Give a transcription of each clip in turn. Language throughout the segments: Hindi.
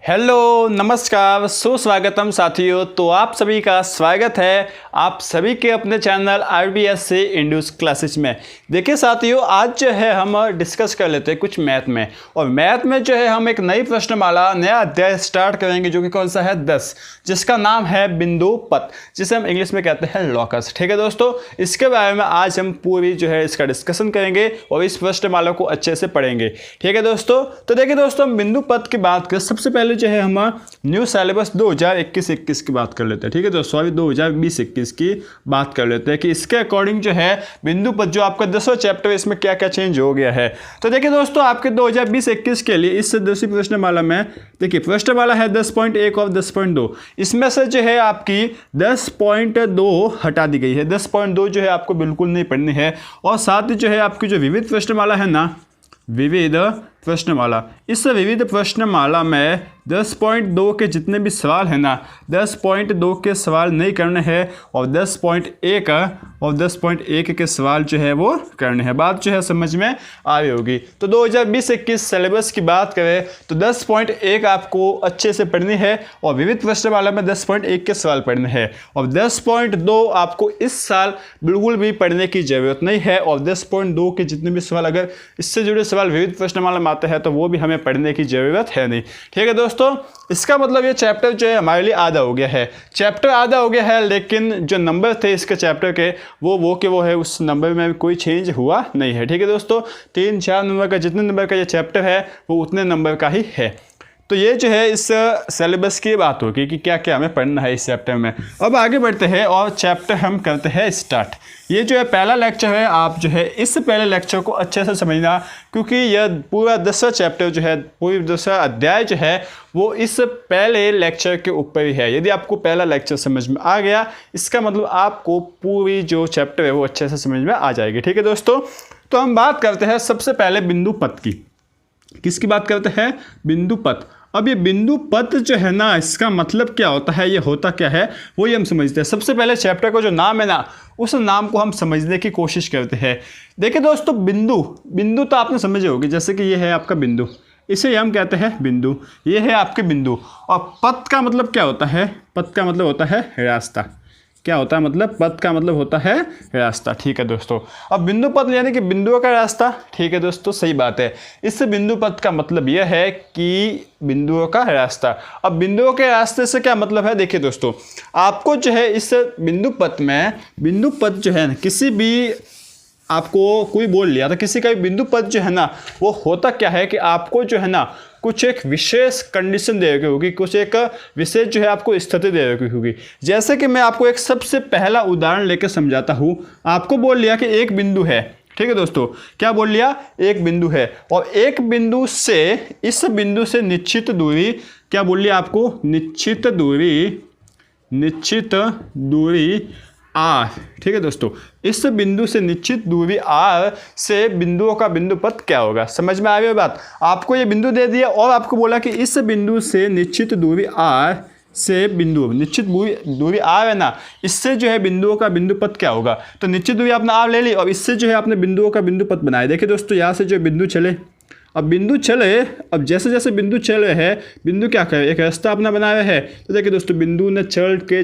हेलो नमस्कार सुस्वागतम साथियों। तो आप सभी का स्वागत है आप सभी के अपने चैनल RBS से इंड्यूस क्लासेस में। देखिए साथियों, आज जो है हम डिस्कस कर लेते हैं कुछ मैथ में, और मैथ में जो है हम एक नई प्रश्नमाला नया अध्याय स्टार्ट करेंगे जो कि कौन सा है 10, जिसका नाम है बिंदु पथ, जिसे हम इंग्लिश में कहते हैं लॉकस। ठीक है दोस्तों, इसके बारे में आज हम पूरी जो है इसका डिस्कशन करेंगे और इस प्रश्नमाला को अच्छे से पढ़ेंगे। ठीक है दोस्तों, तो देखिए दोस्तों, हम बिंदु पथ की बात करें सबसे पहले जो है हम न्यू सिलेबस 2021-21 की बात कर लेते हैं। ठीक है दोस्तों, अभी 2020-21 की बात कर लेते हैं कि इसके अकॉर्डिंग जो है बिंदु पथ जो आपका 10वां चैप्टर है इसमें क्या क्या चेंज हो गया है। तो देखिए दोस्तों, आपके 2020-21 के लिए इस 10वीं प्रश्नमाला में देखिए प्रश्नमाला है 10.1 और 10.2। इसमें से जो है आपकी 10.2 हटा दी गई है। 10.2 जो है आपको बिल्कुल नहीं पढ़नी है, और साथ ही जो है आपकी जो विविध प्रश्नमाला है ना, विविध प्रश्नमाला, इस विविध प्रश्नमाला में 10.2 के जितने भी सवाल हैं ना, 10.2 के सवाल नहीं करने हैं, और 10.1 के सवाल जो है वो करने हैं। बात जो है समझ में आ रही होगी। तो 2020-21 सिलेबस की बात करें तो 10.1 आपको अच्छे से पढ़नी है, और विविध प्रश्नमाला में 10.1 के सवाल पढ़ने हैं, और 10.2 आपको इस साल बिल्कुल भी पढ़ने की ज़रूरत नहीं है, और 10.2 के जितने भी सवाल अगर इससे जुड़े सवाल विविध प्रश्नमाला में आते हैं तो वो भी हमें पढ़ने की ज़रूरत है नहीं। ठीक है दोस्तों, इसका मतलब ये चैप्टर जो है हमारे लिए आधा हो गया है। चैप्टर आधा हो गया है, लेकिन जो नंबर थे इसके चैप्टर के वो है, उस नंबर में कोई चेंज हुआ नहीं है। ठीक है दोस्तों, 3-4 नंबर का जितने नंबर का ये चैप्टर है वो उतने नंबर का ही है। तो ये जो है इस सिलेबस की बात होगी कि क्या क्या हमें पढ़ना है इस चैप्टर में। अब आगे बढ़ते हैं और चैप्टर हम करते हैं स्टार्ट। ये जो है पहला लेक्चर है, आप जो है इस पहले लेक्चर को अच्छे से समझना, क्योंकि यह पूरा 10वां चैप्टर जो है, पूरी 10वां अध्याय जो है वो इस पहले लेक्चर के ऊपर ही है। यदि आपको पहला लेक्चर समझ में आ गया, इसका मतलब आपको पूरी जो चैप्टर है वो अच्छे से समझ में आ जाएगी। ठीक है दोस्तों, तो हम बात करते हैं सबसे पहले बिंदु पथ की। किसकी बात करते हैं? बिंदु पथ। अब ये बिंदु पथ जो है ना, इसका मतलब क्या होता है, ये होता क्या है, वो ही हम समझते हैं। सबसे पहले चैप्टर का जो नाम है ना, उस नाम को हम समझने की कोशिश करते हैं। देखिए दोस्तों, बिंदु तो आपने समझे होगी, जैसे कि ये है आपका बिंदु, इसे हम कहते हैं बिंदु, ये है आपके बिंदु। और पथ का मतलब क्या होता है? पथ का मतलब होता है रास्ता। क्या होता है? मतलब पथ का मतलब होता है रास्ता। ठीक है दोस्तों, अब बिंदु पथ यानी कि बिंदुओं का रास्ता। ठीक है दोस्तों, सही बात है। इस बिंदु पथ का मतलब यह है कि बिंदुओं का रास्ता। अब बिंदुओं के रास्ते से क्या मतलब है? देखिए दोस्तों, आपको जो है इस बिंदु पथ में, बिंदु पथ जो है ना, किसी भी आपको कोई बोल लिया तो किसी का भी बिंदु पथ जो है ना, वो होता क्या है कि आपको जो है ना कुछ एक विशेष कंडीशन दे रखी होगी, कुछ एक विशेष जो है आपको स्थिति दे रखी होगी। जैसे कि मैं आपको एक सबसे पहला उदाहरण लेकर समझाता हूँ। आपको बोल लिया कि एक बिंदु है। ठीक है दोस्तों, क्या बोल लिया? एक बिंदु है, और एक बिंदु से, इस बिंदु से निश्चित दूरी, क्या बोल लिया आपको? निश्चित दूरी R। ठीक है दोस्तों, इस बिंदु से निश्चित दूरी R से बिंदुओं का बिंदु पथ क्या होगा? समझ में आ गई बात? आपको ये बिंदु दे दिया और आपको बोला कि इस बिंदु से निश्चित दूरी R से बिंदु, निश्चित दूरी R है ना, इससे जो है बिंदुओं का बिंदु पथ क्या होगा? तो निश्चित दूरी आपने R ले ली, और इससे जो है आपने बिंदुओं का बिंदु पथ बनाया। देखिए दोस्तों, यहाँ से जो बिंदु चले, अब बिंदु चले, अब जैसे जैसे बिंदु चल रहे हैं, बिंदु क्या करे, एक रास्ता अपना बना रहे हैं। तो देखिए दोस्तों, बिंदु ने चल के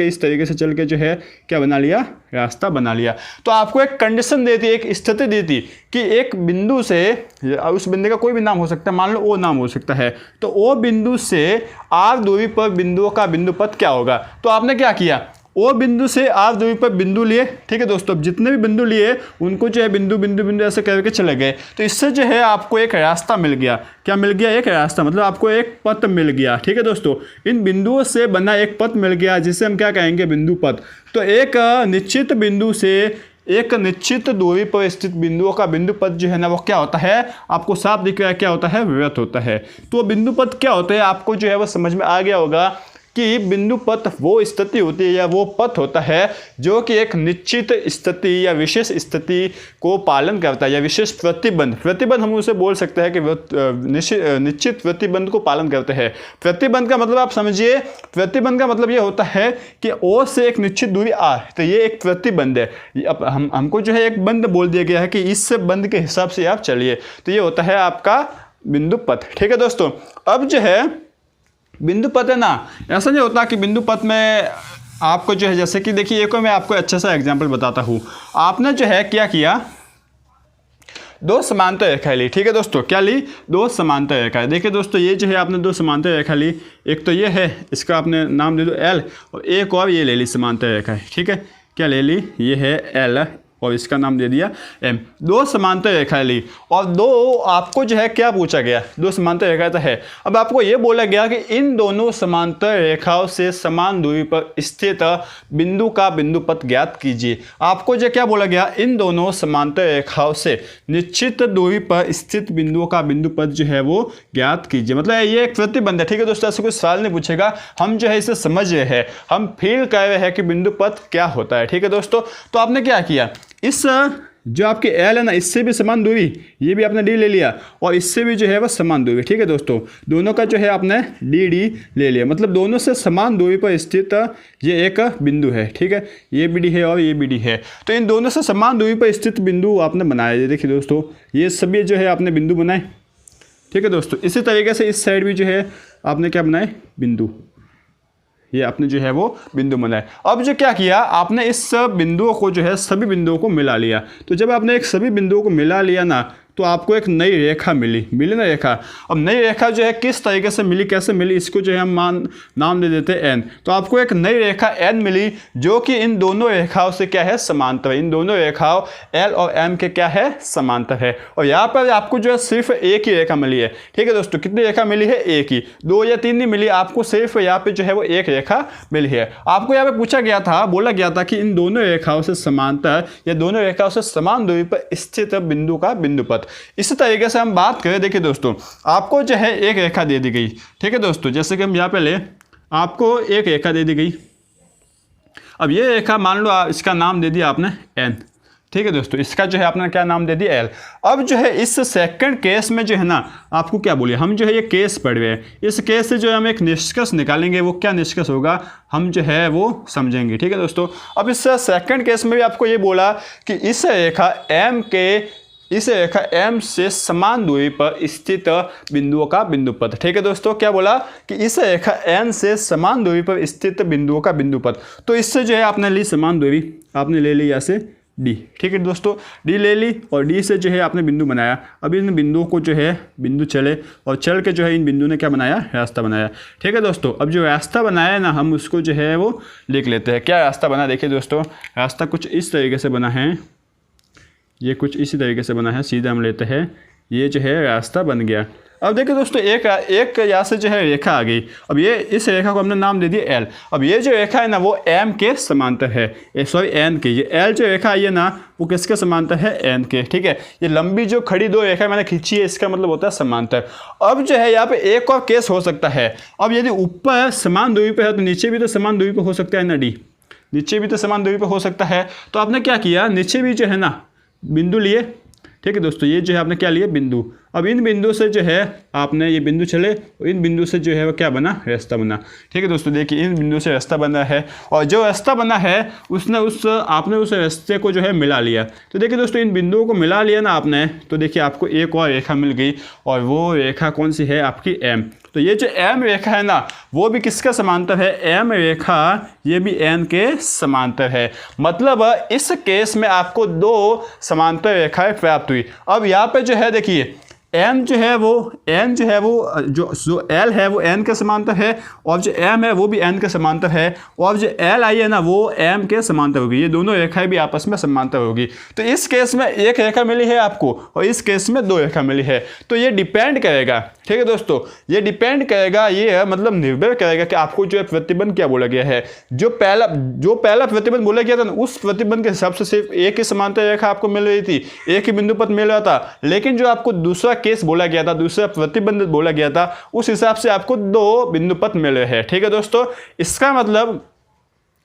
इस तरीके से चल के जो है क्या बना लिया? रास्ता बना लिया। तो आपको एक कंडीशन देती, एक स्थिति देती कि एक बिंदु से, उस बिंदु का कोई भी नाम हो सकता है, मान लो ओ नाम हो सकता है, तो ओ बिंदु से R दूरी पर बिंदुओं का बिंदु पथ क्या होगा? तो आपने क्या किया? ओ बिंदु से R दूरी पर बिंदु लिए। ठीक है दोस्तों, अब जितने भी बिंदु लिए उनको जो है बिंदु ऐसे करके चले गए। तो इससे जो है आपको एक रास्ता मिल गया। क्या मिल गया? एक रास्ता, मतलब आपको एक पथ मिल गया। ठीक है दोस्तों, इन बिंदुओं से बना एक पथ मिल गया, जिसे हम क्या कहेंगे? बिंदु पथ। तो एक निश्चित बिंदु से एक निश्चित दूरी पर स्थित बिंदुओं का बिंदु पथ जो है ना, वो क्या होता है? आपको साफ दिख रहा है, क्या होता है? वृत्त होता है। तो बिंदु पथ क्या होता है, आपको जो है वो समझ में आ गया होगा कि बिंदु पथ वो स्थिति होती है या वो पथ होता है जो कि एक निश्चित स्थिति या विशेष स्थिति को पालन करता है, या विशेष प्रतिबंध हम उसे बोल सकते हैं कि निश्चित प्रतिबंध को पालन करते हैं। प्रतिबंध का मतलब आप समझिए, प्रतिबंध का मतलब ये होता है कि ओ से एक निश्चित दूरी R, तो ये एक प्रतिबंध है। अब हमको जो है एक बंद बोल दिया गया है कि इस बंद के हिसाब से आप चलिए, तो ये होता है आपका बिंदु पथ। ठीक है दोस्तों, अब जो है बिंदु पथ है ना, ऐसा नहीं होता कि बिंदु पथ में आपको जो है, जैसे कि देखिए एक मैं आपको अच्छा सा एग्जांपल बताता हूँ। आपने जो है क्या किया, दो समांतर रेखा ली, ठीक है दोस्तों, क्या ली, दो समांतर रेखा। देखिए दोस्तों ये जो है आपने दो समांतर रेखा ली, एक तो ये है, इसका आपने नाम दे दो एल, और एक और ये ले ली समांतर रेखा है, ठीक है, क्या ले ली, ये है एल और इसका नाम दे दिया एम। दो समांतर रेखाएं ली और दो आपको जो है क्या पूछा गया, दो समांतर रेखाएं तो है। अब आपको ये बोला गया कि इन दोनों समांतर रेखाओं से समान दूरी पर स्थित बिंदु का बिंदु पथ ज्ञात कीजिए। आपको जो क्या बोला गया, इन दोनों समांतर रेखाओं से निश्चित दूरी पर स्थित बिंदुओं का बिंदु पथ जो है वो ज्ञात कीजिए। मतलब ये एक प्रतिबंध है, ठीक है दोस्तों, ऐसे कोई सवाल नहीं पूछेगा, हम जो है इसे समझ रहे हैं, हम फील कर रहे हैं कि बिंदु पथ क्या होता है, ठीक है दोस्तों। तो आपने क्या किया, इस जो आपके एल है ना, इससे भी समान दूरी, ये भी आपने डी ले लिया और इससे भी जो है वह समान दूरी, ठीक है दोस्तों, दोनों का जो है आपने डी डी ले लिया। मतलब दोनों से समान दूरी पर स्थित ये एक बिंदु है, ठीक है, ये भी डी है और ये भी डी है। तो इन दोनों से समान दूरी पर स्थित बिंदु आपने बनाए। देखिए दोस्तों ये सभी जो है आपने बिंदु बनाए, ठीक है दोस्तों। इसी तरीके से इस साइड भी जो है आपने क्या बनाए, बिंदु, ये आपने जो है वो बिंदु बनाए। अब जो क्या किया आपने, इस बिंदुओं को जो है सभी बिंदुओं को मिला लिया। तो जब आपने एक सभी बिंदुओं को मिला लिया ना, तो आपको एक नई रेखा मिली ना रेखा। अब नई रेखा जो है किस तरीके से मिली, कैसे मिली, इसको जो है हम नाम दे देते हैं एन। तो आपको एक नई रेखा एन मिली जो कि इन दोनों रेखाओं से क्या है, समांतर। इन दोनों रेखाओं एल और एम के क्या है, समांतर है। और यहाँ पर आपको जो है सिर्फ एक ही रेखा मिली है, ठीक है दोस्तों। कितनी रेखा मिली है, एक ही, दो या तीन नहीं मिली, आपको सिर्फ यहाँ पे जो है वो एक रेखा मिली है। आपको यहाँ पे पूछा गया था, बोला गया था कि इन दोनों रेखाओं से समांतर या दोनों रेखाओं से समान दूरी पर स्थित बिंदु का बिंदु पथ। इसी तरीके से हम बात करें, देखिए दोस्तों आपको जो है एक रेखा दे दी गई, ठीक है दोस्तों, जैसे कि हम यहाँ पे ले, आपको एक रेखा दे दी गई। अब ये रेखा मान लो इसका नाम दे दिया आपने एन, ठीक है दोस्तों, इसका जो है आपने क्या नाम दे दिया एल। अब जो है इस सेकंड केस में जो है ना, आपको क्या बोलिए, हम जो है ये केस पढ़ रहे हैं, इस केस से जो है हम एक निष्कर्ष निकालेंगे। वो क्या निष्कर्ष होगा हम जो है वो समझेंगे, ठीक है दोस्तों। अब इस सेकंड केस में भी आपको ये बोला कि इस रेखा एम के, इस रेखा एम से समान दूरी पर स्थित बिंदुओं का बिंदु पथ, ठीक है दोस्तों। क्या बोला कि इस रेखा एन से समान दूरी पर स्थित बिंदुओं का बिंदु पथ। तो इससे जो है आपने ली समान दूरी, आपने ले ली यहाँ से डी, ठीक है दोस्तों, डी ले ली और डी से जो है आपने बिंदु बनाया। अब इन बिंदुओं को जो है बिंदु चले और चल के जो है इन बिंदु ने क्या बनाया, रास्ता बनाया, ठीक है दोस्तों। अब जो रास्ता बनाया ना, हम उसको जो है वो लिख लेते हैं। क्या रास्ता बना, देखिए दोस्तों, रास्ता कुछ इस तरीके से बना है, ये कुछ इसी तरीके से बना है, सीधा हम लेते हैं, ये जो है रास्ता बन गया। अब देखिए दोस्तों एक यहाँ से जो है रेखा आ गई। अब ये इस रेखा को हमने नाम दे दिया एल। अब ये जो रेखा है ना वो एम के समांतर है, सॉरी एन के। ये एल जो रेखा आई है ना वो किसके समांतर है, एन के, ठीक है। ये लंबी जो खड़ी दो रेखा मैंने खींची है, इसका मतलब होता है समांतर। अब जो है यहाँ पे एक और केस हो सकता है। अब यदि ऊपर समान दूरी पर है तो नीचे भी तो समान दूरी पर हो सकता है ना, डी, नीचे भी तो समान दूरी पर हो सकता है। तो आपने क्या किया, नीचे भी जो है ना बिंदु लिए, ठीक है दोस्तों, ये जो है आपने क्या लिए, बिंदु। अब इन बिंदु से जो है आपने ये बिंदु चले और इन बिंदु से जो है वो क्या बना, रास्ता बना, ठीक है दोस्तों। देखिए इन बिंदु से रास्ता बना है और जो रास्ता बना है आपने उस रास्ते को जो है मिला लिया। तो देखिए दोस्तों इन बिंदुओं को मिला लिया ना आपने, तो देखिए आपको एक और रेखा मिल गई और वो रेखा कौन सी है, आपकी एम। तो ये जो एम रेखा है ना वो भी किसका समांतर है, एम रेखा, ये भी एन के समांतर है। मतलब इस केस में आपको दो समांतर रेखाएं प्राप्त हुई। अब यहाँ पे जो है देखिए एम जो है वो एन जो है वो जो एल है वो एन के समांतर है और जो एम है वो भी एन के समांतर है और जो एल आई है ना वो एम के समांतर होगी। ये दोनों रेखाएं भी आपस में समांतर होगी। तो इस केस में एक रेखा मिली है आपको और इस केस में दो रेखा मिली है। तो ये डिपेंड करेगा, ठीक है दोस्तों, ये डिपेंड करेगा, ये मतलब निर्भर करेगा कि आपको जो है प्रतिबंध क्या बोला गया है। जो पहला प्रतिबंध बोला गया था ना उस प्रतिबंध के हिसाब से सिर्फ एक ही समांतर रेखा आपको मिल रही थी, एक ही बिंदु पथ मिल रहा था। लेकिन जो आपको दूसरा केस बोला गया था, दूसरा प्रतिबंध बोला गया था, उस हिसाब से आपको दो बिंदु पथ मिल रहे हैं, ठीक है दोस्तों। इसका मतलब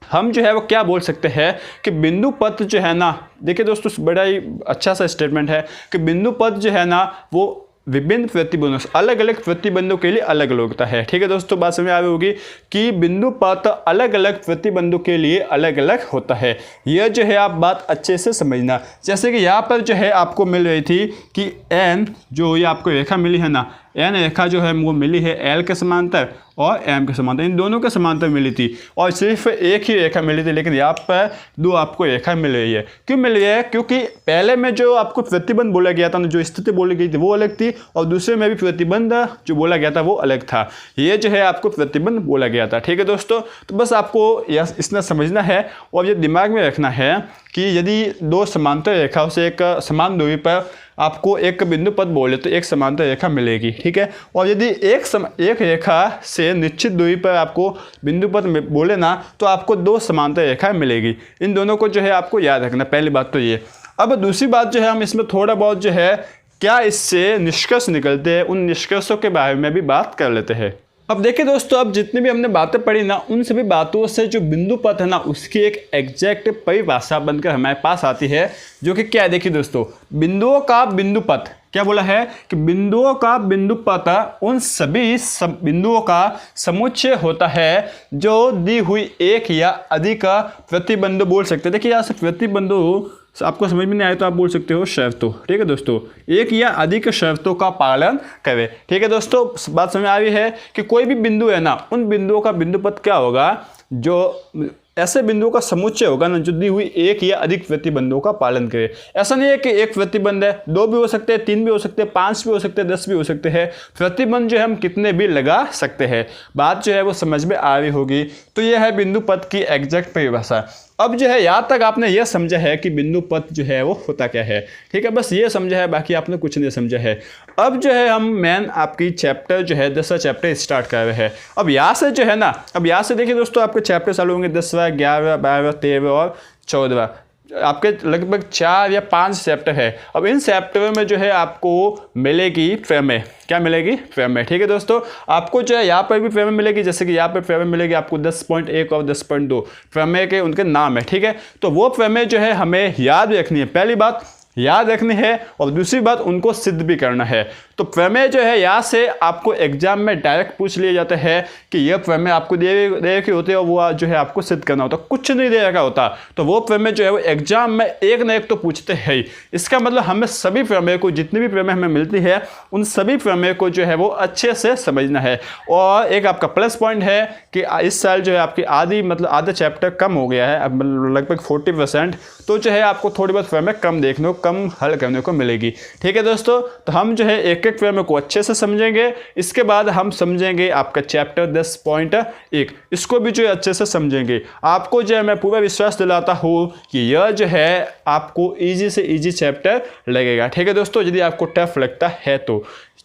हम जो है वो क्या बोल सकते हैं कि बिंदु पथ जो है ना, देखिए दोस्तों बड़ा ही अच्छा सा स्टेटमेंट है कि बिंदु पथ जो है ना वो विभिन्न प्रतिबंधों से अलग अलग प्रतिबंधों के लिए अलग अलग होता है, ठीक है दोस्तों। बात समझ आ रही होगी कि बिंदु पथ अलग अलग प्रतिबंधों के लिए अलग अलग होता है। यह जो है आप बात अच्छे से समझना। जैसे कि यहाँ पर जो है आपको मिल रही थी कि एन, जो ये आपको रेखा मिली है ना, एन रेखा जो है वो मिली है एल के समांतर और एम के समांतर, इन दोनों के समांतर मिली थी और सिर्फ एक ही रेखा मिली थी, लेकिन यहाँ पर दो आपको रेखा मिल रही है। क्यों मिल रही है? क्योंकि पहले में जो आपको प्रतिबंध बोला गया था, जो स्थिति बोली गई थी वो अलग थी और दूसरे में भी प्रतिबंध जो बोला गया था वो अलग था। ये जो है आपको प्रतिबंध बोला गया था। ठीक है दोस्तों, तो बस आपको इतना समझना है और ये दिमाग में रखना है कि यदि दो समांतर रेखाओं से एक समान दूरी पर आपको एक बिंदु पद बोले तो एक समांतर रेखा मिलेगी। ठीक है, और यदि एक रेखा से निश्चित दूरी पर आपको बिंदु पद बोले ना तो आपको दो समांतर रेखाएं मिलेगी। इन दोनों को जो है आपको याद रखना, पहली बात तो ये। अब दूसरी बात जो है, हम इसमें थोड़ा बहुत जो है क्या इससे निष्कर्ष निकलते हैं, उन निष्कर्षों के बारे में भी बात कर लेते हैं। अब देखिए दोस्तों, अब जितनी भी हमने बातें पढ़ी ना, उन सभी बातों से जो बिंदु पथ है ना, उसकी एक एग्जैक्ट परिभाषा बनकर हमारे पास आती है, जो कि क्या है? देखिए दोस्तों, बिंदुओं का बिंदु पथ क्या बोला है कि बिंदुओं का बिंदु पथ उन सभी बिंदुओं का समुच्चय होता है जो दी हुई एक या अधिक प्रतिबंध बोल सकते हैं। देखिए यहाँ से प्रतिबंधों आपको समझ में नहीं आए तो आप बोल सकते हो शर्तों। ठीक है दोस्तों, एक या अधिक शर्तों का पालन करें। ठीक है दोस्तों, बात समझ आ रही है कि कोई भी बिंदु है ना, उन बिंदुओं का बिंदु पथ क्या होगा? जो ऐसे बिंदुओं का समुच्चय होगा ना जो दी हुई एक या अधिक प्रतिबंधों का पालन करे। ऐसा नहीं है कि एक प्रतिबंध है, दो भी हो सकते हैं, तीन भी हो सकते हैं, 5 भी हो सकते हैं, 10 भी हो सकते हैं। प्रतिबंध जो है हम कितने भी लगा सकते हैं। बात जो है वो समझ में आ रही होगी। तो यह है बिंदु पथ की एग्जैक्ट परिभाषा। अब जो है यहाँ तक आपने यह समझा है कि बिंदु पथ जो है वो होता क्या है। ठीक है, बस ये समझा है, बाकी आपने कुछ नहीं समझा है। अब जो है हम मेन आपकी चैप्टर जो है 10वां चैप्टर स्टार्ट कर रहे हैं। अब यहाँ से जो है ना, अब यहाँ से देखिए दोस्तों, आपके चैप्टर चालू होंगे 10वां, 11वां, 12वां, 13वां और 14वां। आपके लगभग 4 या 5 चैप्टर है। अब इन चैप्टर में जो है आपको मिलेगी प्रमेय। क्या मिलेगी? प्रमेय। ठीक है दोस्तों, आपको जो है यहाँ पर भी प्रमेय मिलेगी, जैसे कि यहाँ पर प्रमेय मिलेगी आपको 10.1 और 10.2 प्रमेय के उनके नाम है। ठीक है, तो वो प्रमेय जो है हमें याद रखनी है, पहली बात याद रखनी है और दूसरी बात उनको सिद्ध भी करना है। तो प्रमेय जो है यहाँ से आपको एग्जाम में डायरेक्ट पूछ लिया जाता है कि यह प्रमेय आपको दे रखे होते हैं और वो जो है आपको सिद्ध करना होता है, कुछ नहीं दे रखा होता। तो वो प्रमेय जो है वो एग्जाम में एक न एक तो पूछते हैं ही। इसका मतलब हमें सभी प्रमेय को, जितनी भी प्रमेय हमें मिलती है, उन सभी प्रमेय को जो है वो अच्छे से समझना है। और एक आपका प्लस पॉइंट है कि इस साल जो है आपकी आधा चैप्टर कम हो गया है, अब लगभग 40%। तो जो है आपको थोड़ी बहुत प्रमेय कम हल करने को मिलेगी। ठीक है दोस्तों, तो हम जो है एक एक प्रमेय को अच्छे से समझेंगे। इसके बाद हम समझेंगे आपका चैप्टर 10.1, इसको भी जो है अच्छे से समझेंगे। आपको जो है मैं पूरा विश्वास दिलाता हूँ कि यह जो है आपको इजी से इजी चैप्टर लगेगा। ठीक है दोस्तों, यदि आपको टफ लगता है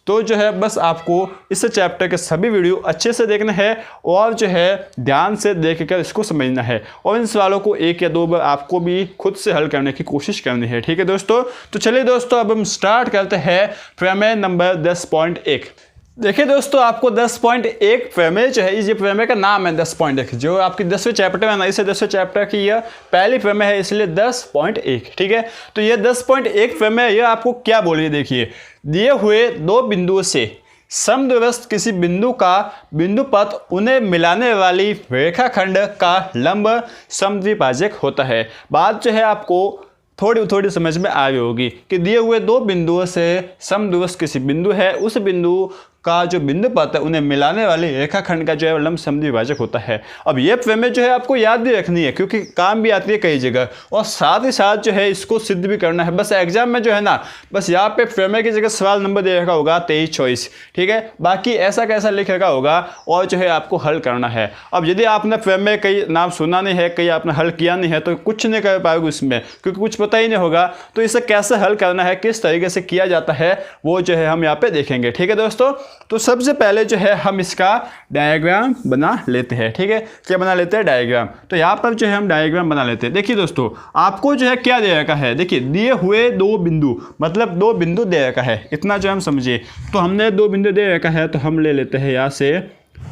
तो जो है बस आपको इस चैप्टर के सभी वीडियो अच्छे से देखना है और जो है ध्यान से देखकर इसको समझना है और इन सवालों को 1 या 2 बार आपको भी खुद से हल करने की कोशिश करनी है। ठीक है दोस्तों, तो चलिए दोस्तों अब हम स्टार्ट करते हैं प्रमेय नंबर 10.1। देखिए दोस्तों, आपको 10.1 प्रमेय जो है, ये प्रमेय का नाम है 10.1, जो आपकी 10वें चैप्टर में ना, इसे 10वें चैप्टर की यह पहली प्रमेय है, इसलिए 10.1। ठीक है, तो ये 10.1 प्रमेय यह आपको क्या बोल रही है? देखिए, दिए हुए दो बिंदुओं से समदूरस्थ किसी बिंदु का बिंदु पथ उन्हें मिलाने वाली रेखाखंड का लंब समद्विभाजक होता है। बात जो है आपको थोड़ी समझ में आ रही होगी कि दिए हुए दो बिंदुओं से समदूरस्थ किसी बिंदु है, उस बिंदु का जो बिंदु पथ है उन्हें मिलाने वाले रेखाखंड का जो है लंब समद्विभाजक होता है। अब ये प्रमेय जो है आपको याद भी रखनी है क्योंकि काम भी आती है कई जगह, और साथ ही साथ जो है इसको सिद्ध भी करना है। बस एग्जाम में जो है ना, बस यहाँ पे प्रमेय की जगह सवाल नंबर दे रखा होगा 23-24। ठीक है, बाकी ऐसा कैसा लिख रखा होगा और जो है आपको हल करना है। अब यदि आपने प्रमेय कई नाम सुना नहीं है, कहीं आपने हल किया नहीं है, तो कुछ नहीं कर पाओगे उसमें, क्योंकि कुछ पता ही नहीं होगा। तो इसे कैसे हल करना है, किस तरीके से किया जाता है, वो जो है हम यहाँ पे देखेंगे। ठीक है दोस्तों, तो सबसे पहले जो है हम इसका डायग्राम बना लेते हैं। ठीक है, क्या बना लेते हैं? डायग्राम। तो यहाँ पर जो है हम डायग्राम बना लेते हैं। देखिए दोस्तों, आपको जो है क्या दे रखा है, देखिए दिए हुए दो बिंदु, मतलब दो बिंदु दे रखा है, इतना जो हम समझिए। तो हमने दो बिंदु दे रखा है, तो हम ले लेते हैं यहाँ से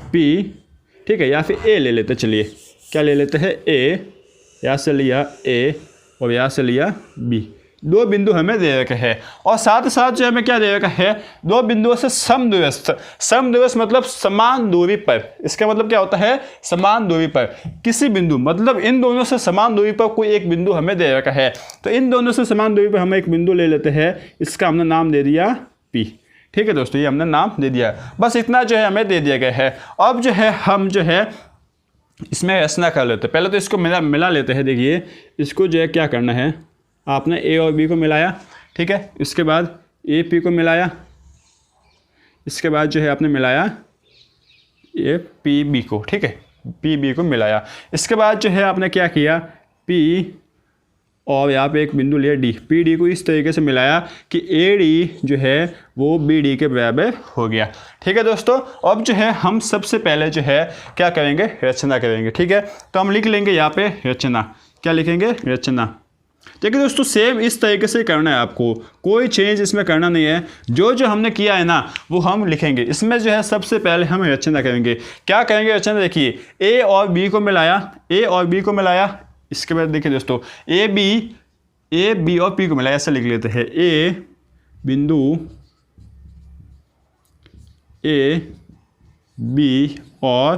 P, ठीक है, या फिर A ले लेते। चलिए क्या ले लेते हैं? A, यहाँ से लिया A और यहाँ से लिया B। दो बिंदु हमें दे रखे हैं और साथ ही साथ जो हमें क्या दे रखा है, दो बिंदुओं से समदूरस्थ। समदूरस्थ मतलब समान दूरी पर। इसका मतलब क्या होता है? समान दूरी पर किसी बिंदु, मतलब इन दोनों से समान दूरी पर कोई एक बिंदु हमें दे रखा है। तो इन दोनों से समान दूरी पर हम एक बिंदु ले लेते हैं, इसका हमने नाम दे दिया P। ठीक है दोस्तों, ये हमने नाम दे दिया, बस इतना जो है हमें दे दिया गया है। अब जो है हम जो है इसमें रचना कर लेते हैं। पहले तो इसको मिला लेते हैं। देखिए इसको जो है क्या करना है, आपने ए और बी को मिलाया, ठीक है, इसके बाद ए पी को मिलाया, इसके बाद जो है आपने मिलाया ए पी बी को, ठीक है, पी बी को मिलाया। इसके बाद जो है आपने क्या किया, पी और यहाँ पे एक बिंदु लिया डी, पी डी को इस तरीके से मिलाया कि ए डी जो है वो बी डी के बराबर हो गया। ठीक है दोस्तों, अब जो है हम सबसे पहले जो है क्या करेंगे, रचना करेंगे। ठीक है, तो हम लिख लेंगे यहाँ पे रचना। क्या लिखेंगे, रचना। देखिए दोस्तों सेम इस तरीके से करना है आपको, कोई चेंज इसमें करना नहीं है। जो जो हमने किया है ना वो हम लिखेंगे। इसमें जो है सबसे पहले हम रचना करेंगे। क्या करेंगे रचना, देखिए ए और बी को मिलाया, ए और बी को मिलाया। इसके बाद देखिए दोस्तों ए बी और पी को मिलाया, ऐसा लिख लेते हैं। ए बिंदु ए बी और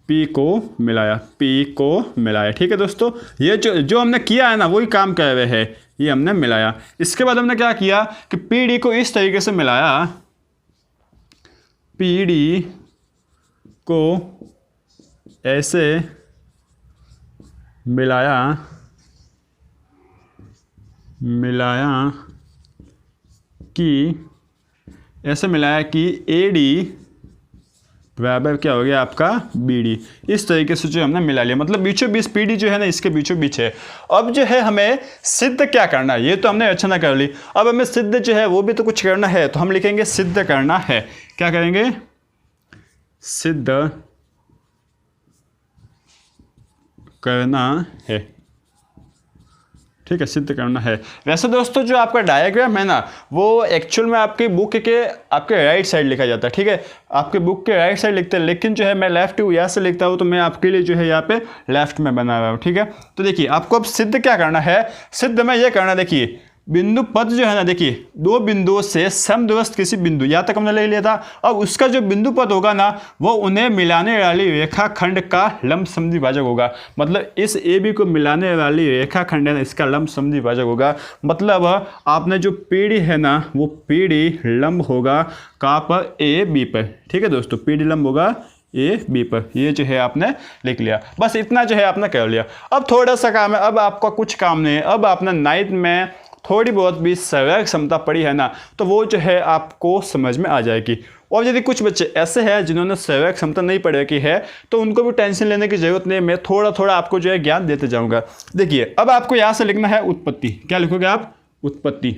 पी को मिलाया, पी को मिलाया। ठीक है दोस्तों, ये जो हमने किया है ना वही काम कर रहे हैं, ये हमने मिलाया। इसके बाद हमने क्या किया कि पी डी को इस तरीके से मिलाया, पी डी को ऐसे मिलाया कि ऐसे मिलाया कि ए डी बराबर क्या हो गया आपका बी डी। इस तरीके से जो हमने मिला लिया, मतलब बीचों बीच पी डी जो है ना इसके बीचों बीच है। अब जो है हमें सिद्ध क्या करना है, ये तो हमने रचना कर ली, अब हमें सिद्ध जो है वो भी तो कुछ करना है, तो हम लिखेंगे सिद्ध करना है। क्या करेंगे, सिद्ध करना है। ठीक है, सिद्ध करना है। वैसे दोस्तों जो आपका डायग्राम है ना वो एक्चुअल में आपकी बुक के आपके राइट साइड लिखा जाता है। ठीक है, आपके बुक के राइट साइड लिखते हैं, लेकिन जो है मैं लेफ्ट यहाँ से लिखता हूँ, तो मैं आपके लिए जो है यहाँ पे लेफ्ट में बना रहा हूँ। ठीक है, तो देखिए आपको अब सिद्ध क्या करना है, सिद्ध में ये करना, देखिए बिंदु पद जो है ना, देखिए दो बिंदुओं से समदूरस्थ किसी बिंदु, यहाँ तक हमने ले लिया था। अब उसका जो बिंदु पद होगा ना वो उन्हें मिलाने वाली रेखाखंड का लंब समद्विभाजक होगा। मतलब इस ए बी को मिलाने वाली रेखाखंड है ना इसका लंब समद्विभाजक होगा। मतलब आपने जो पीढ़ी है ना वो पीढ़ी लंब होगा कहाँ पर, ए बी पर। ठीक है दोस्तों, पीढ़ी लंब होगा ए बी पर। ये जो है आपने लिख लिया, बस इतना जो है आपने कर लिया। अब थोड़ा सा काम है, अब आपका कुछ काम नहीं है। अब आपने 9th में थोड़ी बहुत भी शारीरिक क्षमता पड़ी है ना तो वो जो है आपको समझ में आ जाएगी। और यदि कुछ बच्चे ऐसे हैं जिन्होंने शारीरिक क्षमता नहीं पढ़ रखी है तो उनको भी टेंशन लेने की जरूरत नहीं है, मैं थोड़ा थोड़ा आपको जो है ज्ञान देते जाऊंगा। देखिए अब आपको यहाँ से लिखना है उत्पत्ति। क्या लिखोगे आप, उत्पत्ति,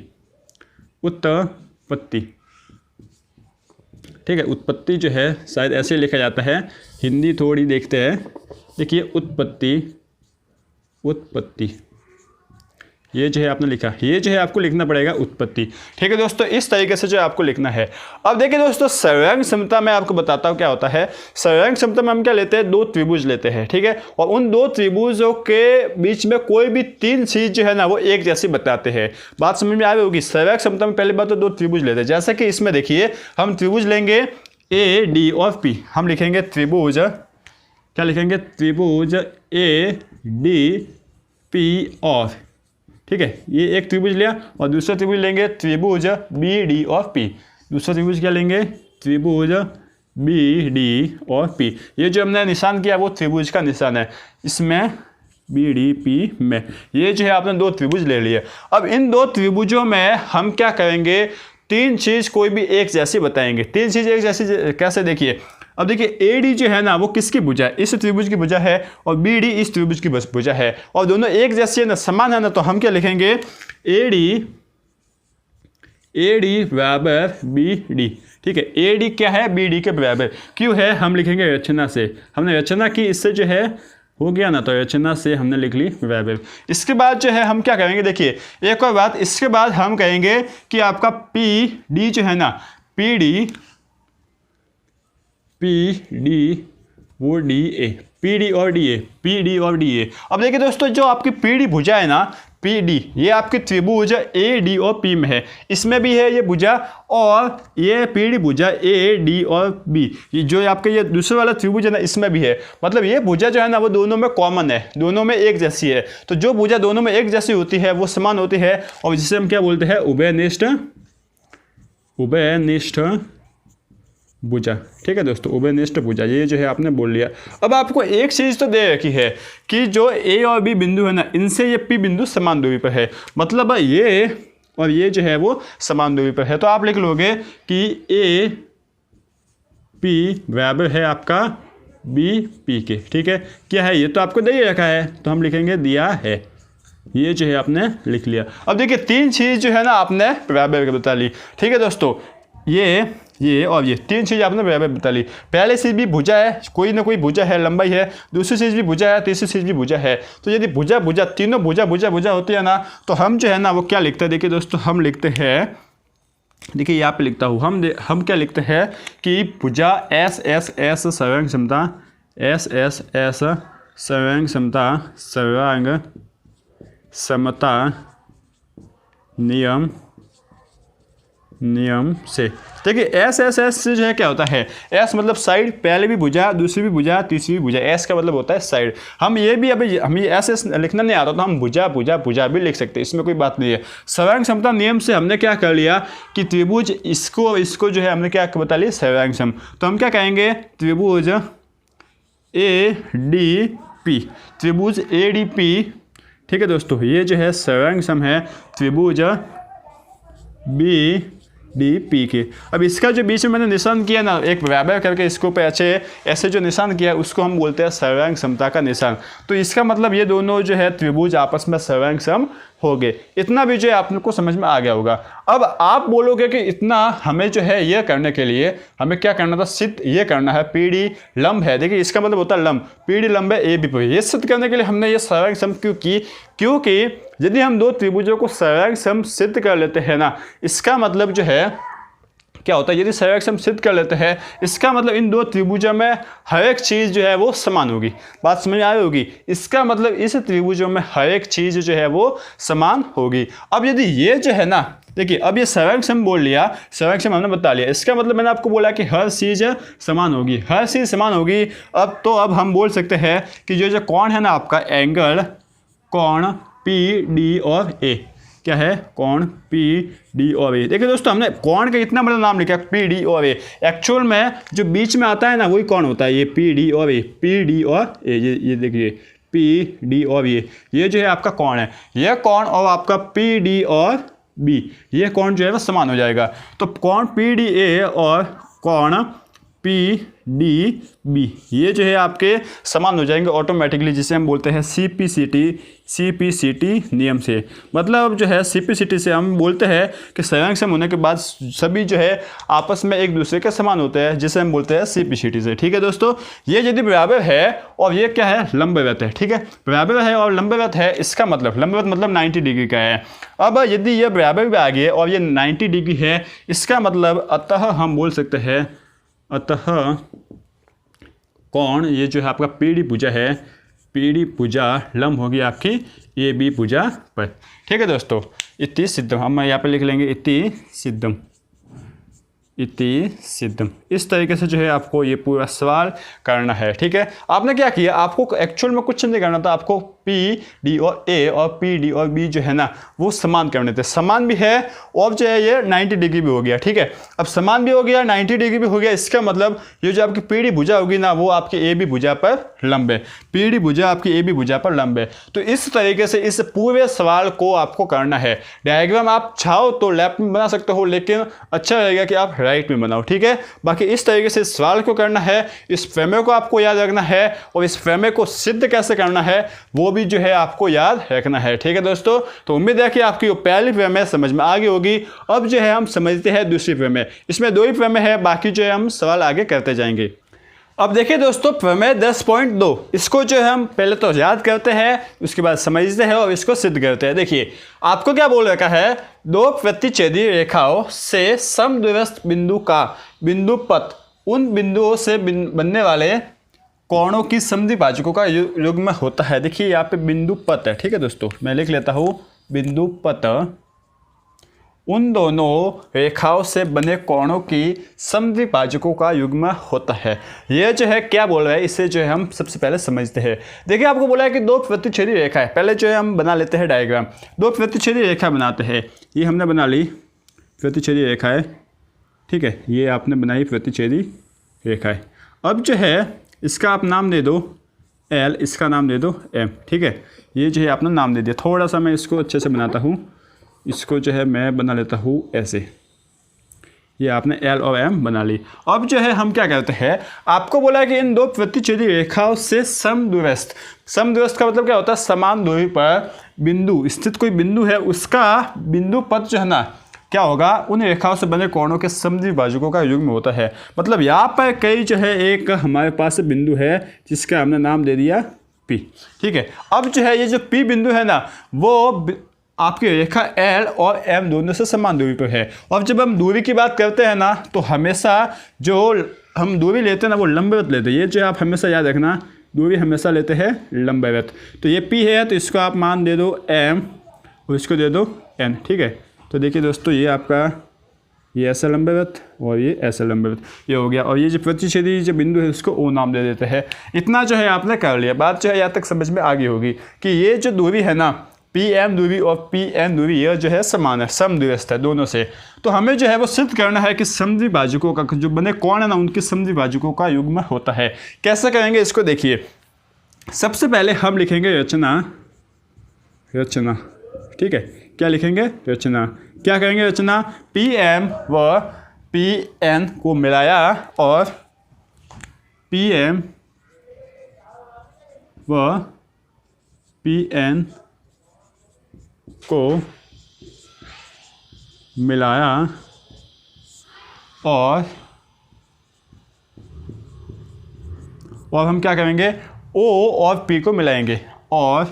उत्पत्ति। ठीक है, उत्पत्ति जो है शायद ऐसे लिखा जाता है, हिंदी थोड़ी देखते हैं। देखिए उत्पत्ति, उत्पत्ति, ये जो है आपने लिखा, ये जो है आपको लिखना पड़ेगा उत्पत्ति। ठीक है दोस्तों, इस तरीके से जो आपको लिखना है। अब देखिए दोस्तों शारीरिक क्षमता में आपको बताता हूँ क्या होता है। शारीरिक क्षमता में हम क्या लेते हैं, दो त्रिभुज लेते हैं। ठीक है, और उन दो त्रिभुजों के बीच में कोई भी तीन चीज जो है ना वो एक जैसी बताते हैं। बात समझ में आ रही होगी। शारीरिक क्षमता में पहली बात तो दो त्रिभुज लेते हैं, जैसे कि इसमें देखिए हम त्रिभुज लेंगे ए डी और पी। हम लिखेंगे त्रिभुज, क्या लिखेंगे, त्रिभुज ए डी पी और, ठीक है, ये एक त्रिभुज लिया। और दूसरा त्रिभुज लेंगे त्रिभुज बी डी और पी। दूसरा त्रिभुज क्या लेंगे, त्रिभुज बी डी और पी। ये जो हमने निशान किया वो त्रिभुज का निशान है, इसमें बी डी पी में। ये जो है आपने दो त्रिभुज ले लिए। अब इन दो त्रिभुजों में हम क्या करेंगे, तीन चीज कोई भी एक जैसी बताएंगे। तीन चीज एक जैसी कैसे, देखिए अब देखिए ए डी जो है ना वो किसकी भुजा है, इस त्रिभुज की भुजा है, और बी डी इस त्रिभुज की भुजा है, और दोनों एक जैसी है ना, समान है ना, तो हम क्या लिखेंगे, ए डी बराबर बी डी। ठीक है, ए डी क्या है, बी डी के बराबर। क्यों है, हम लिखेंगे रचना से। हमने रचना की, इससे जो है हो गया ना, तो रचना से हमने लिख ली बराबर। इसके बाद जो है हम क्या करेंगे, देखिए एक और बात, इसके बाद हम कहेंगे कि आपका पी डी जो है ना, पी डी वो डी ए, पी डी और डी ए, पी डी और डी ए। अब देखिए दोस्तों जो आपकी पी डी भुजा है ना, पी डी, ये आपकी त्रिभुज ए डी और पी में है, इसमें भी है ये भुजा, और ये पी डी भुजा ए डी और बी, ये जो आपके ये दूसरे वाला त्रिभुज है ना इसमें भी है। मतलब ये भुजा जो है ना वो दोनों में कॉमन है, दोनों में एक जैसी है। तो जो भुजा दोनों में एक जैसी होती है वो समान होती है, और जिसे हम क्या बोलते हैं, उभयनिष्ठ उभयनिष्ठ भुजा। ठीक है दोस्तों, उभयनिष्ठ भुजा, ये जो है आपने बोल लिया। अब आपको एक चीज़ तो दे रखी है कि जो ए और बी बिंदु है ना, इनसे ये पी बिंदु समान दूरी पर है, मतलब ये और ये जो है वो समान दूरी पर है। तो आप लिख लोगे कि ए पी बराबर है आपका बी पी के। ठीक है, क्या है ये तो आपको दे ही रखा है, तो हम लिखेंगे दिया है, ये जो है आपने लिख लिया। अब देखिए तीन चीज़ जो है ना आपने बराबर बता ली। ठीक है दोस्तों, ये और ये तीन चीज़ आपने बराबर बता ली। पहले चीज़ भी भुजा है, कोई ना कोई भुजा है, लंबाई है, दूसरी चीज़ भी भुजा है, तीसरी चीज़ भी भुजा है। तो यदि भुजा तीनों भुजा होती है ना, तो हम जो है ना वो क्या लिखते हैं, देखिए दोस्तों हम लिखते हैं, देखिए यहाँ पे लिखता हूँ, हम क्या लिखते हैं कि भुजा एस एस एस सर्वांग क्षमता, एस एस एस सर्वांग क्षमता, सर्वांग समता नियम से। देखिए एस एस एस से जो है क्या होता है, एस मतलब साइड, पहले भी भुजा, दूसरी भी भुजा, तीसरी भी भुजा, एस का मतलब होता है साइड। हम ये भी अभी हमें एस एस लिखना नहीं आता तो हम भुजा भी लिख सकते हैं, इसमें कोई बात नहीं है। सर्वांग क्षमता नियम से हमने क्या कर लिया कि त्रिभुज इसको जो है हमने क्या बता लिया, सर्वांग सम। तो हम क्या कहेंगे, त्रिभुज ए डी पी, त्रिभुज ए डी पी। ठीक है दोस्तों, ये जो है सर्वांग सम है त्रिभुज बी डी पी के। अब इसका जो बीच में मैंने निशान किया ना, एक बराबर करके इसको पे ऐसे जो निशान किया उसको हम बोलते हैं सर्वांग समता का निशान। तो इसका मतलब ये दोनों जो है त्रिभुज आपस में सर्वांग सम हो गए। इतना भी जो है आपको समझ में आ गया होगा। अब आप बोलोगे कि इतना हमें जो है ये करने के लिए हमें क्या करना था, सिद्ध ये करना है पी डी लंब है। देखिए इसका मतलब होता है लंब, पी डी लंब है ए बी पे। ये सिद्ध करने के लिए हमने ये सर्वांग सम क्यों की, क्योंकि यदि हम दो त्रिभुजों को सर्वांग सम सिद्ध कर लेते हैं ना, इसका मतलब जो है क्या होता है, यदि सर्वांग सम सिद्ध कर लेते हैं, इसका मतलब इन दो त्रिभुजों में हर एक चीज़ जो है वो समान होगी। बात समझ में आई होगी। इसका मतलब इस त्रिभुजों में हर एक चीज़ जो है वो समान होगी। अब यदि ये जो है ना, देखिए अब ये सर्वांग सम बोल लिया, सर्वांग सम हमने बता लिया, इसका मतलब मैंने आपको बोला कि हर चीज़ समान होगी, हर चीज़ समान होगी। अब हम बोल सकते हैं कि जो कोण है ना आपका, एंगल कोण पी डी और ए, क्या है, कोण पी डी और ए। देखिए दोस्तों हमने कोण का इतना बड़ा नाम लिखा पी डी और ए, एक्चुअल में जो बीच में आता है ना वही कोण होता है, ये पी डी और ए, पी डी और ए, ये देखिए पी डी और ये जो है आपका कोण है। यह कोण और आपका पी डी और बी, ये कोण जो है वो समान हो जाएगा। तो कोण पी डी ए और कोण पी डी बी ये जो है आपके समान हो जाएंगे ऑटोमेटिकली, जिसे हम बोलते हैं सीपीसीटी नियम से। मतलब जो है सीपीसीटी से हम बोलते हैं कि सर्वांग सम होने के बाद सभी जो है आपस में एक दूसरे के समान होते हैं, जिसे हम बोलते हैं सीपीसीटी से। ठीक है दोस्तों, ये यदि बराबर है और ये क्या है, लंबवत है। ठीक है, बराबर है और लंबवत है, इसका मतलब लंबवत मतलब 90 डिग्री का है। अब यदि ये बराबर भी आ गया और ये 90 डिग्री है, इसका मतलब अतः हम बोल सकते हैं, अतः कोण ये जो है आपका पीडी भुजा है, पीडी भुजा लंब होगी आपकी ए बी भुजा पर। ठीक है दोस्तों, इति सिद्धम, हम यहाँ पे लिख लेंगे इति सिद्धम, इति सिद्धम। इस तरीके से जो है आपको ये पूरा सवाल करना है। ठीक है, आपने क्या किया, आपको एक्चुअल में कुछ नहीं करना था, आपको पी डी और ए और पी डी और बी जो है ना वो समान करने थे। समान भी है और जो है ये 90 डिग्री भी हो गया। ठीक है, अब समान भी हो गया, 90 डिग्री भी हो गया, इसका मतलब ये जो आपकी पी डी भुजा होगी ना वो आपकी ए बी भुजा पर लंब है, पी डी भुजा आपकी ए बी भुजा पर लंब है। तो इस तरीके से इस पूरे सवाल को आपको करना है। डायग्राम आप चाहो तो लेफ्ट में बना सकते हो, लेकिन अच्छा रहेगा कि आप राइट में बनाओ। ठीक है, बाकी इस तरीके से इस सवाल को करना है, इस प्रमेय को आपको याद रखना है और इस प्रमेय को सिद्ध कैसे करना है वो भी जो है आपको याद रखना है। ठीक है दोस्तों, तो उम्मीद है कि आपकी पहली प्रमेय समझ में आ गई होगी। अब जो है हम समझते हैं दूसरी प्रमेय, इसमें 2 ही प्रमेय है, बाकी जो है हम सवाल आगे करते जाएंगे। अब देखिए दोस्तों प्रमेय 10.2, इसको जो है हम पहले तो याद करते हैं, उसके बाद समझते हैं और इसको सिद्ध करते हैं। देखिए आपको क्या बोल रखा है, 2 प्रतिच्छेदी रेखाओं से समद्विस्थ बिंदु का बिंदु पथ उन बिंदुओं से बनने वाले कोणों की समद्विभाजकों का युग्म होता है। देखिए यहाँ पे बिंदु पथ है। ठीक है दोस्तों, मैं लिख लेता हूँ, बिंदु पथ उन दोनों रेखाओं से बने कोणों की समद्विभाजकों का युग्म होता है। ये जो है क्या बोल रहा है, इसे जो है हम सबसे पहले समझते हैं। देखिए आपको बोला है कि 2 प्रतिच्छेदी रेखा है, पहले जो है हम बना लेते हैं डायग्राम। 2 प्रतिच्छेदी रेखा बनाते हैं, ये हमने बना ली, प्रतिच्छेदी रेखा है, ठीक है, ये आपने बनाई प्रतिच्छेदी रेखाएं। अब जो है इसका आप नाम दे दो L, इसका नाम दे दो M। ठीक है, ये जो है आपने नाम दे दिया। थोड़ा सा मैं इसको अच्छे से बनाता हूँ, इसको जो है मैं बना लेता हूँ ऐसे। ये आपने L और M बना ली। अब जो है हम क्या करते हैं, आपको बोला है कि इन दो प्रतिच्छेदी रेखाओं से समदूरस्थ। समदूरस्थ का मतलब क्या होता है, समान दूरी पर बिंदु स्थित कोई बिंदु है, उसका बिंदु पथ जो है ना क्या होगा, उन रेखाओं से बने कोणों के समद्विभाजकों का युग्म होता है। मतलब यहाँ पर कई जो है एक हमारे पास बिंदु है जिसका हमने नाम दे दिया P। ठीक है, अब जो है ये जो P बिंदु है ना वो आपकी रेखा L और M दोनों से समान दूरी पर है। और जब हम दूरी की बात करते हैं ना तो हमेशा जो हम दूरी लेते हैं ना वो लंबवत लेते हैं। ये जो आप हमेशा याद रखना, दूरी हमेशा लेते हैं लंबवत। तो ये P है तो इसको आप मान दे दो M और इसको दे दो N। ठीक है, तो देखिए दोस्तों ये आपका ये ऐसा लंबवत और ये ऐसा लंबवत ये हो गया। और ये जो प्रतिच्छेदी जो बिंदु है उसको O नाम दे देते हैं। इतना जो है आपने कर लिया। बात जो है यहाँ तक समझ में आ गई होगी कि ये जो दूरी है ना PM दूरी और PN दूरी ये जो है समान है, समदूरस्थ है दोनों से। तो हमें जो है वो सिद्ध करना है कि समद्विभाजकों का जो बने कोण है ना उनके समद्विभाजकों का युग्म होता है। कैसे करेंगे इसको देखिए। सबसे पहले हम लिखेंगे रचना। ठीक है, क्या लिखेंगे, रचना। क्या करेंगे रचना, PM व PN को मिलाया और PM व PN को मिलाया और हम क्या करेंगे, O और P को मिलाएंगे और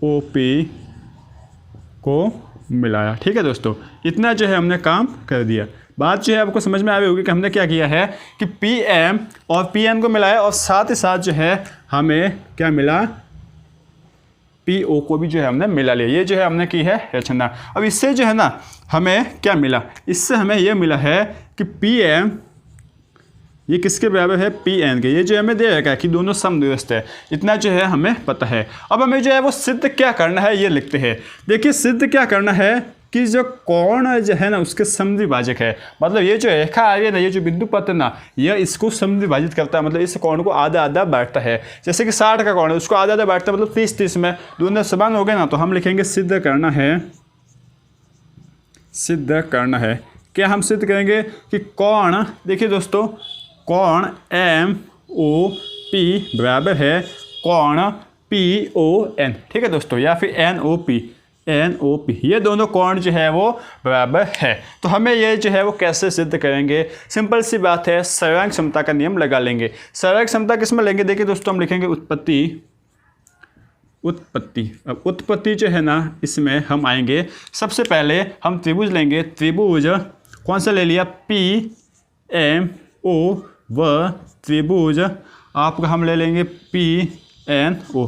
OP को मिलाया। ठीक है दोस्तों, इतना जो है हमने काम कर दिया। बात जो है आपको समझ में आ रही होगी कि हमने क्या किया है कि PM और PN को मिलाया और साथ ही साथ जो है हमें क्या मिला, PO को भी जो है हमने मिला लिया। ये जो है हमने की है रचना। अब इससे जो है ना हमें क्या मिला, इससे हमें ये मिला है कि PM ये किसके बराबर है, PN के। ये जो हमें दे रखा है कि दोनों समदूरस्थ है, इतना जो है हमें पता है। अब हमें जो है वो सिद्ध क्या करना है ये लिखते हैं। देखिए सिद्ध क्या करना है कि जो कोण जो है ना उसके समद्विभाजक है। मतलब ये जो रेखा आ रही है ना, ये जो बिंदु पथ है ना, यह इसको समद्विभाजित करता है। मतलब इस कोण को आधा आधा बांटता है। जैसे कि 60 का कोण है उसको आधा आधा बांटता है, मतलब 30-30 में दोनों समान हो गए ना। तो हम लिखेंगे सिद्ध करना है। सिद्ध करना है क्या हम सिद्ध करेंगे कि कोण, देखिए दोस्तों कोण MOP बराबर है कोण PON। ठीक है दोस्तों, या फिर NOP ये दोनों कोण जो है वो बराबर है। तो हमें ये जो है वो कैसे सिद्ध करेंगे, सिंपल सी बात है, सर्वांग समता का नियम लगा लेंगे। सर्वांग समता किस में लेंगे, देखिए दोस्तों हम लिखेंगे उत्पत्ति। अब उत्पत्ति जो है ना इसमें हम आएंगे, सबसे पहले हम त्रिभुज लेंगे। त्रिभुज कौन सा ले लिया, PMO व त्रिभुज आपका हम ले लेंगे PNO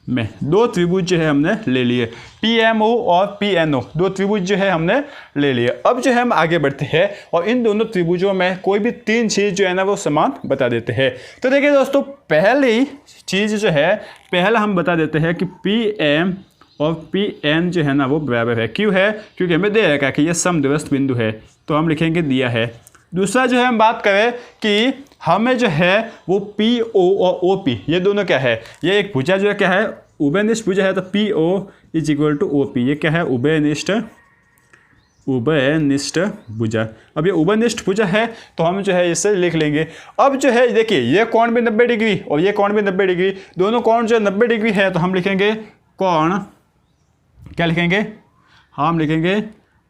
में। दो त्रिभुज जो है हमने ले लिए, PMO और PNO दो त्रिभुज जो है हमने ले लिए। अब जो है हम आगे बढ़ते हैं और इन दोनों त्रिभुजों में कोई भी तीन चीज़ जो है ना वो समान बता देते हैं। तो देखिए दोस्तों पहली चीज़ जो है, पहला हम बता देते हैं कि PM और PN जो है ना वो बराबर है। क्यों है, क्योंकि हमें दे रखा है कि ये समदूरस्थ बिंदु है, तो हम लिखेंगे दिया है। दूसरा जो है हम बात करें कि हमें जो है वो PO और OP ये दोनों क्या है, ये एक भुजा जो है क्या है, उभयनिष्ठ भुजा है। तो PO = OP ये क्या है, उभयनिष्ठ भुजा। अब ये उभयनिष्ठ भुजा है तो हम जो है इसे लिख लेंगे। अब जो है देखिए ये कोण भी 90 डिग्री और ये कोण भी 90 डिग्री, दोनों कोण जो है 90 डिग्री है। तो हम लिखेंगे कोण, क्या लिखेंगे, हम लिखेंगे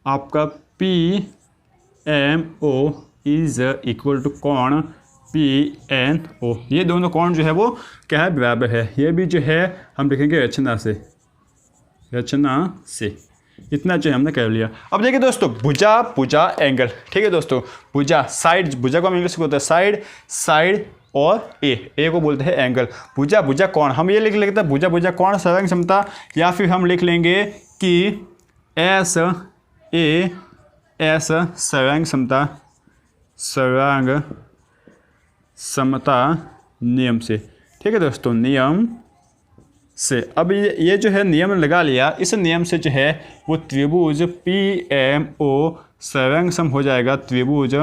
आपका PMO = कोण PNO। ये दोनों कोण जो है वो क्या है, बराबर है। ये भी जो है हम लिखेंगे रचना से। इतना जो है हमने कर लिया। अब देखिए दोस्तों भुजा एंगल, ठीक है दोस्तों, भुजा साइड, भुजा को हम इंग्लिश में बोलते हैं साइड और ए को बोलते हैं एंगल। भुजा कोण हम ये लिख लेते हैं भुजा कोण सर्वांग समता, या फिर हम लिख लेंगे कि S सर्वांग समता नियम से। ठीक है दोस्तों, नियम से। अब ये जो है नियम लगा लिया, इस नियम से जो है वो त्रिभुज PMO सर्वांग सम हो जाएगा त्रिभुज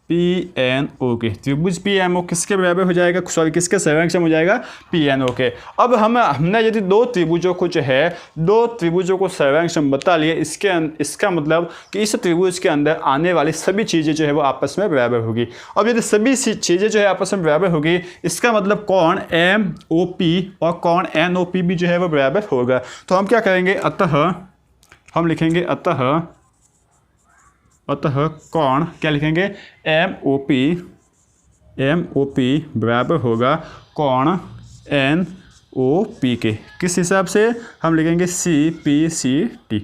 PNO के। त्रिभुज PNO किसके बराबर हो जाएगा, सॉरी किसके सर्वांग सम हो जाएगा, PNO के। अब हमने यदि दो त्रिभुजों को जो है, दो त्रिभुजों को सर्वांग सम बता लिए, इसका मतलब कि इस त्रिभुज के अंदर आने वाली सभी चीज़ें जो है वो आपस में बराबर होगी। अब यदि सभी चीज़ें जो है आपस में बराबर होगी, इसका मतलब कोण MOP और कोण NOP भी जो है वो बराबर होगा। तो हम क्या करेंगे, अतः हम लिखेंगे अतः कोण क्या लिखेंगे, MOP बराबर होगा कोण NOP के। किस हिसाब से हम लिखेंगे, CPCT।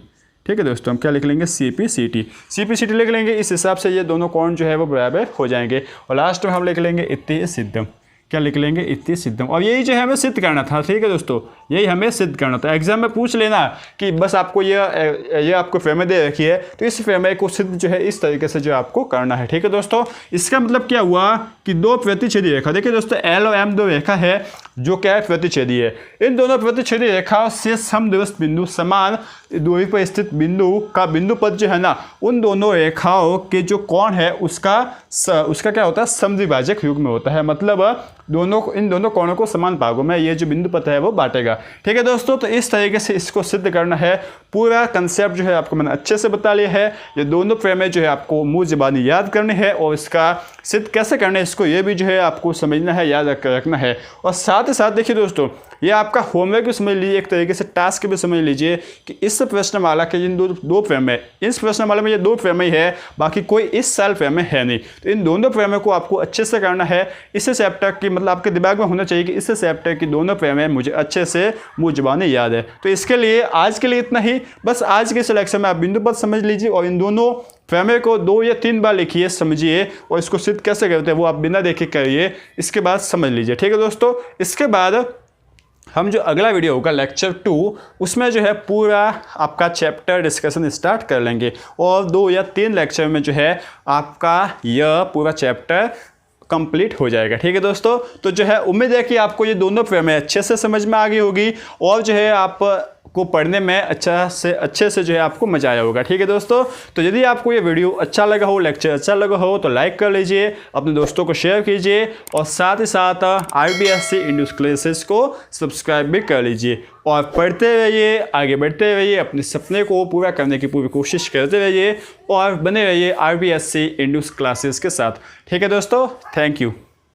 ठीक है दोस्तों, हम क्या लिख लेंगे, CPCT लिख लेंगे। इस हिसाब से ये दोनों कोण जो है वो बराबर हो जाएंगे। और लास्ट में हम लिख लेंगे इति सिद्धम। क्या लिख लेंगे, इति सिद्धम। और यही जो है हमें सिद्ध करना था। ठीक है दोस्तों, यही हमें सिद्ध करना था। एग्जाम में पूछ लेना कि बस आपको ये आपको प्रमेय दे रखी है, तो इस प्रमेय को सिद्ध जो है इस तरीके से जो आपको करना है। ठीक है दोस्तों, इसका मतलब क्या हुआ कि दो प्रतिच्छेदी रेखा, देखिए दोस्तों L और M दो रेखा है जो क्या है, प्रतिच्छेदी है। इन दोनों प्रतिच्छेदी रेखाओं से समदूरस्थ बिंदु, समान दूरी पर स्थित बिंदु का बिंदु पद जो है ना, उन दोनों रेखाओं के जो कोण है उसका क्या होता है, समद्विभाजक युग्म होता है। मतलब इन दोनों कोणों को समान भागों में ये जो बिंदु पद है वो बांटेगा। ठीक है दोस्तों, तो इस तरीके से इसको सिद्ध करना है। पूरा कंसेप्ट जो है आपको मैंने अच्छे से बता लिया है। ये दोनों प्रमेय जो है आपको मुंह ज़बानी याद करने हैं, और इसका सिद्ध कैसे करना है इसको ये भी जो है आपको समझना है, याद रखना है। और साथ ही साथ देखिए दोस्तों, ये आपका होमवर्क भी समझ लीजिए, एक तरीके से टास्क भी समझ लीजिए कि इस प्रश्नमाला के इन दो प्रमेय, इस प्रश्नमाला में ये दो प्रमेय है, बाकी कोई इस साल प्रमेय है नहीं। तो इन दोनों प्रमेय को आपको अच्छे से करना है। इस चैप्टर की मतलब आपके दिमाग में होना चाहिए कि इस चैप्टर की दोनों प्रमेय मुझे अच्छे से मुंह ज़बानी याद है। तो इसके लिए आज के लिए इतना ही। बस आज के सिलेक्शन में आप बिंदु पद समझ लीजिए और इन दोनों प्रमेय को 2 या 3 बार लिखिए, समझिए, और इसको सिद्ध कैसे करते हैं वो आप बिना देखे करिए। इसके बाद समझ लीजिए। ठीक है दोस्तों, इसके बाद हम जो अगला वीडियो होगा लेक्चर 2, उसमें जो है पूरा आपका चैप्टर डिस्कशन स्टार्ट कर लेंगे, और 2 या 3 लेक्चर में जो है आपका यह पूरा चैप्टर कंप्लीट हो जाएगा। ठीक है दोस्तों, तो जो है उम्मीद है कि आपको ये दोनों प्रमेय अच्छे से समझ में आ गई होगी, और जो है आप को पढ़ने में अच्छे से जो है आपको मजा आया होगा। ठीक है दोस्तों, तो यदि आपको ये वीडियो अच्छा लगा हो, लेक्चर अच्छा लगा हो, तो लाइक कर लीजिए, अपने दोस्तों को शेयर कीजिए, और साथ ही साथ IBSC इंग्लिश क्लासेस को सब्सक्राइब भी कर लीजिए। और पढ़ते रहिए, आगे बढ़ते रहिए, अपने सपने को पूरा करने की पूरी कोशिश करते रहिए, और बने रहिए IBSC इंग्लिश क्लासेस के साथ। ठीक है दोस्तों, थैंक यू।